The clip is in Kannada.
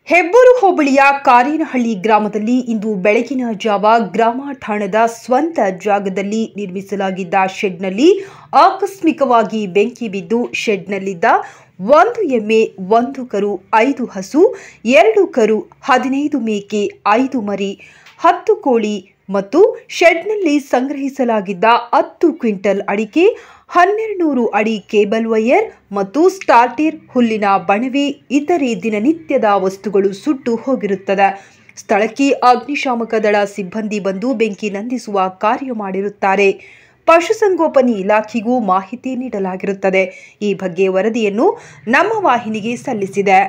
ಹೆಬ್ಬೂರು ಹೋಬಳಿಯ ಕಾರೇನಹಳ್ಳಿ ಗ್ರಾಮದಲ್ಲಿ ಇಂದು ಬೆಳಗಿನ ಜಾವ ಗ್ರಾಮ ಠಾಣದ ಸ್ವಂತ ಜಾಗದಲ್ಲಿ ನಿರ್ಮಿಸಲಾಗಿದ್ದ ಶೆಡ್ನಲ್ಲಿ ಆಕಸ್ಮಿಕವಾಗಿ ಬೆಂಕಿ ಬಿದ್ದು ಶೆಡ್ನಲ್ಲಿದ್ದ 1 ಎಮ್ಮೆ 1 ಕರು 5 ಹಸು 2 ಕರು 15 ಮೇಕೆ 5 ಮರಿ 10 ಕೋಳಿ ಮತ್ತು ಶೆಡ್ನಲ್ಲಿ ಸಂಗ್ರಹಿಸಲಾಗಿದ್ದ 10 ಕ್ವಿಂಟಲ್ ಅಡಿಕೆ 1200 ಅಡಿ ಕೇಬಲ್ ವೈರ್ ಮತ್ತು ಸ್ಟಾರ್ಟರ್ ಹುಲ್ಲಿನ ಬಣವೆ ಇತರೆ ದಿನನಿತ್ಯದ ವಸ್ತುಗಳು ಸುಟ್ಟು ಹೋಗಿರುತ್ತದೆ। ಸ್ಥಳಕ್ಕೆ ಅಗ್ನಿಶಾಮಕ ದಳ ಸಿಬ್ಬಂದಿ ಬಂದು ಬೆಂಕಿ ನಂದಿಸುವ ಕಾರ್ಯ ಮಾಡಿರುತ್ತಾರೆ। ಪಶುಸಂಗೋಪನೆ ಇಲಾಖೆಗೂ ಮಾಹಿತಿ ನೀಡಲಾಗಿರುತ್ತದೆ। ಈ ಬಗ್ಗೆ ವರದಿಯನ್ನು ನಮ್ಮ ವಾಹಿನಿಗೆ ಸಲ್ಲಿಸಿದೆ।